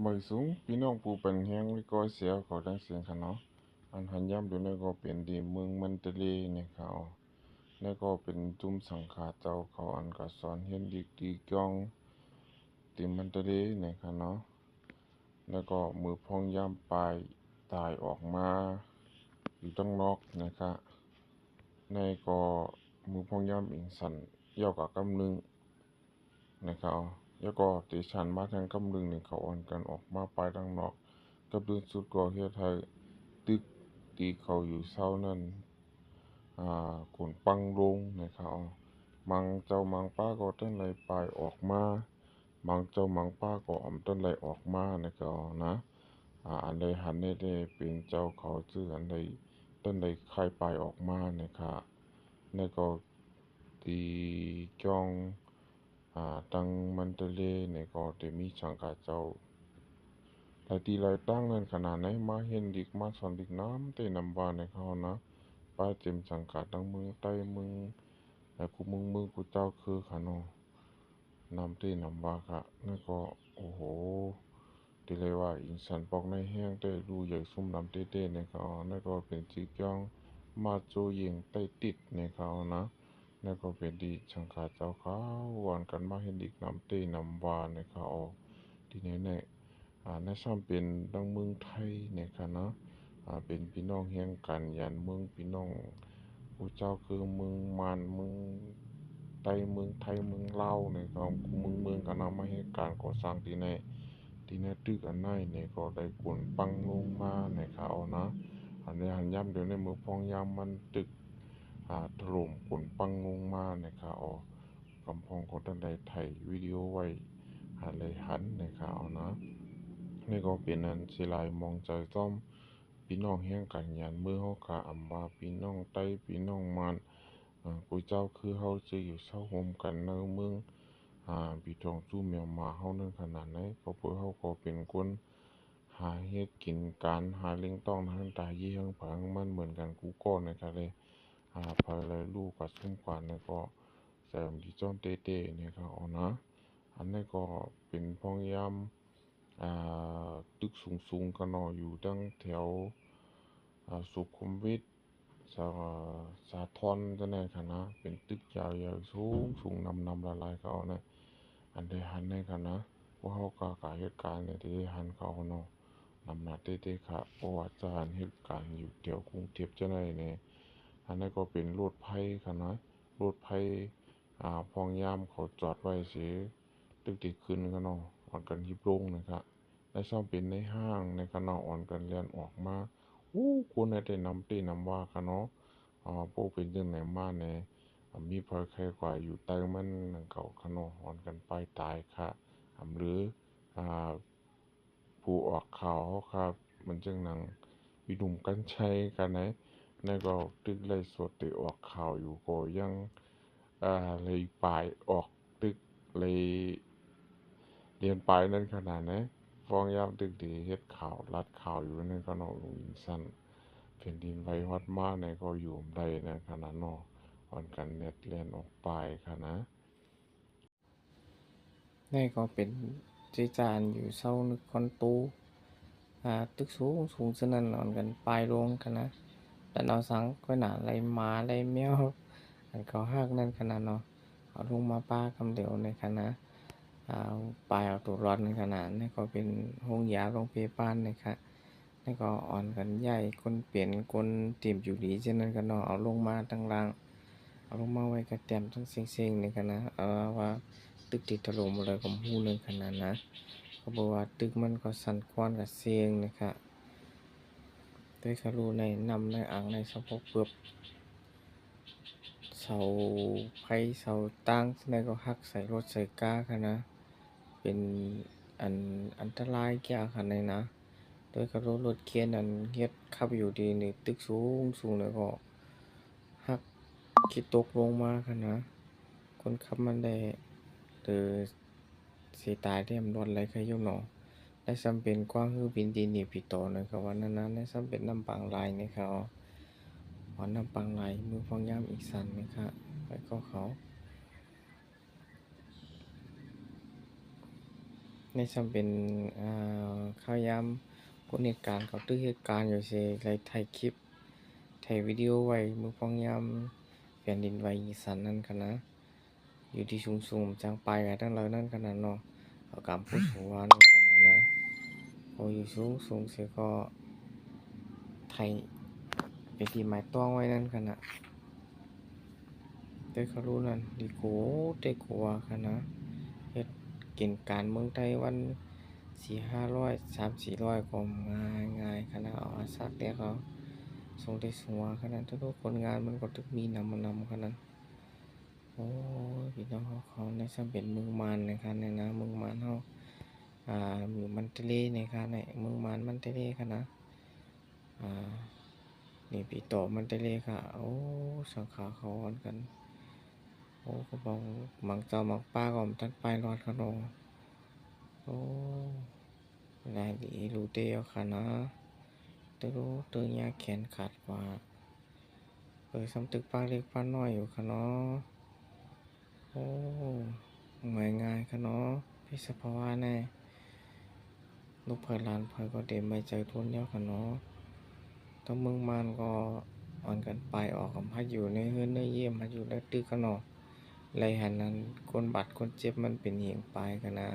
บ่อยสูงพี่น้องผู้เป็นแฮงวิกอเสียเขาดังเสียงคะเนาะอันหันย่ำดูในก็เป็นดีเมืองมันตะเลเนี่ยเขาในก็เป็นจุ่มสังขาเจ้าเขาอันก็สอนเฮ็ดดีดีจ้องติมันตะเลเนี่ยค่ะเนาะแล้วก็มือพองย่ำปลายตายออกมาอยู่ตั้งนอกนะคะในก็มือพองย่ำอิงสันเย่ากับกำนึงนะครับแล้วก็ติชันมาทางกำลึงนี่เขาอ่อนกันออกมาปลายดังนอกกับดึงสุดก็เฮ็ดให้ตึกตีเขาอยู่เศร้านั้นขุนปังลงนะครับมังเจ้ามังป้าก็ต้นไหลปลายออกมามังเจ้ามังป้าก็อ่อมต้นไหลออกมานะครับนะอันใดหันได้เป็นเจ้าเขาชื่ออันใดต้นใดคายปลายออกมานะครับแล้วก็ตีจ้องตังมันตะเลเนี่ยก็จะมีสังกัดเจ้าหลายตีหลายตั้งเงินขนาดไหนมาเห็นดิกมาสอนดิกน้ำเตนำวาในเขานะป้าเต็มสังกัดทั้งเมืองใต้เมืองแล้วกูมึงกูเจ้าคือขนนำเตนำวาค่ะนั่นก็โอ้โหตีเลยว่าอินสันปอกในแห้งได้ดูใหญ่ซุ่มนำเต้ในเขานั่นก็เป็นจีกย่องมาโจยิงใต้ติดในเขานะ แล้วก็เป็นดีชังขาเจ้าเขาวอนกันมาเห็นดีนำเต้นำวาในขาออกที่ไหนในในซ้ำเป็นดังเมืองไทยเนี่ยค่ะนะเป็นพี่น้องเฮียงกันยันเมืองพี่น้องผู้เจ้าคือเมืองมันเมืองไทยเมืองไทยเมืองลาวเนี่ยก็เมืองกันเอามาให้การก่อสร้างที่ในตึกอันไหนเนี่ยก็ได้กวนปังลงมาในขาเอานะอันนี้หันย้ำเดี๋ยวในมือพองยามมันตึก ถล่มขนปังงงมานะครับอ๋อกำพองคนท่านใดถ่ายวิดีโอไว้หาเลยหันนะครับเอานะนี่ก็เป็นอันสิลายมองใจต้อมพี่น้องแห่งกันยันมือเฮากะอำว่าพี่น้องไต้พี่น้องมันกูเจ้าคือเฮาจะอยู่เศร้าโฮมกันในเมืองพี่ทองสู้เมียมาเฮานั่นขนาดไหนก็เพื่อเฮาก็เป็นคนหาเฮ็ดกินการหาเลี้ยงต้องทางตายี่ห้งผังมันเหมือนกันกูก็นะครับเลย ภายเลยลูกกับซุ่มกว่านี่ก็แสมที่จ้องเต้ๆเนี่ยครับเอานะอันนี้ก็เป็นพ้องยามตึกสูงๆกันเนาะอยู่ตั้งแถวสุขุมวิทสาสาทรจะไหนคณะเป็นตึกยาวๆสูงนำละลายเขาเนี่ยอันใดหันในคณะว่าเขากาเหตุการณ์เนี่ยที่หันเขาเนาะนำหนาเต้ๆค่ะเพราะว่าจะหันเหตุการณ์อยู่แถวกรุงเทพจะไหนเนี่ย อันนั้นก็เป็นรถไฟค่ะนะรถไฟพองยามเขาจอดไว้เสียตึกติขึ้นกันเนาะอ่อนกันยิบลงนะครับและซ่อมเป็นในห้างในกันเนาะอ่อนกันเลียนออกมาคุณได้นำตีนำว่าค่ะเนาะพวกเป็นยังไหนมาเนี่ยมีพอแค่กว่าอยู่ใต้มันเก่าค่ะเนาะอ่อนกันไปตายค่ะหรืออ่าผู้ออกข่าวครับมันจึงหนังวิดุมกันใช้กันนะ นั่นก็ตึกไล่สดติออกข่าวอยู่ก็ยังเลยปลายออกตึกเลยเรียนปลายนั่นขนาดนะฟ้องยามตึกดีเฮ็ดข่าวรัดข่าวอยู่นั่นก็นอกลงสั้นแผ่นดินไหวฮอดมาในก็อยู่ได้นะขนาดนอกอ่อนกันเน็ตเรียนออกปลายค่ะนะนี่ก็เป็นที่จานอยู่เศร้านึกคอนตูตึกสูงสนั่นนอนกันปลายโรงกันนะแต่เอาสังก็หนาไรหมาไรแมวอันเขาหักนั่นขนาดเนาะเอาลงมาป้าคำเดียวในคณะปลายเอาตัวรอดในขนาดนี่ก็เป็นห้องยาโรงพยาบาลนะครับนี่ก็อ่อนกันใหญ่คนเปลี่ยนคนเตรียมอยู่ดีเช่นนั้นกันเนาะเอาลงมาตั้งล่างเอาลงมาไว้กับเต็มทั้งเซ็งๆในคณะว่า ตึกติดถล่มอะไรก็หูเลยขนาดนะเขาบอกว่าตึกมันก็สั่นควันกับเสียงนะครับด้วยคารูในนำในอ่างในสะโพกเปลือบเสาไฟเสาตั้งในก็หักใส่รถใส่ก้าค่ะนะเป็นอันอันตรายแก่ค่ะในนะโดยคารูรถเคียนอันเฮ็ดขับอยู่ดีในตึกสูงเลยก็หักคิดตกลงมาค่ะนะคนขับมันได้หรือสิตายได้มรถอะไรเคยยุ่งหนอได้ซ้ำเป็นกว้างคือบินดีหนีผีโตนะครับว่านั้นได้ซ้ำเป็นน้ำปางลายนะครับว่าน้ำปางลายมือฟองย่ำอีกสันนะครับไปก็เขา ในส่ำเป็นข่าวยามพ้นเหตุการณ์เขาตื้อเหตุการณ์อยู่ซิเลยถ่ายคลิปถ่ายวิดีโอไว้มื้อพ้องยามแผ่นดินไหวอีสานนั้นค่ะนะอยู่ที่สูงๆจังไปกันทั้งเรานั่นขนาดเนาะเอากำพูดสูงว่านั่นขนาดนะพออยู่สูงเสียก็ถ่ายไปที่หมายต้องไว้นั่นขนาดแต่เขารู้นั่นดีโกแต่กลัวค่ะนะเฮ็ดกินการเมืองไทยวัน400-500 300-400ก็ง่ายๆค่ะนะเอาอาสาแต่เขาส่งได้สูงขนาดทุกคนงานมันก็ตึกมีนำขนาดโอ้ยพี่น้องเขาในซ้ำเป็นเมืองมารนะคะในนะเมืองมารเฮาอยู่มันทะเลนะคะในเมืองมารมันทะเลค่ะนะนี่พี่ต่อมันทะเลค่ะโอ้สังขาเขาอ่อนกันโอ้ก็บอกมังเจ้ามังป้าก็มันทันไปรอดขนมโอ้นายดีรู้เตียวค่ะนะแต่รู้เตือนยาแขนขาดกว่าซ้ำตึกป้าเล็กป้าน้อยอยู่ค่ะเนาะโอ้ง่ายค่ะเนาะพี่สภาวะแน่ลูกเผยลานเผยก็เด็มไม่ใจทุนเดียวค่ะเนาะต้องเมืองมานก็อ่อนกันไปออกกับพัดอยู่ในเฮือนในเยี่ยมพัดอยู่ในตึกค่ะเนาะไรหันนั้นคนบาดคนเจ็บมันเป็นเหงไปกันนะ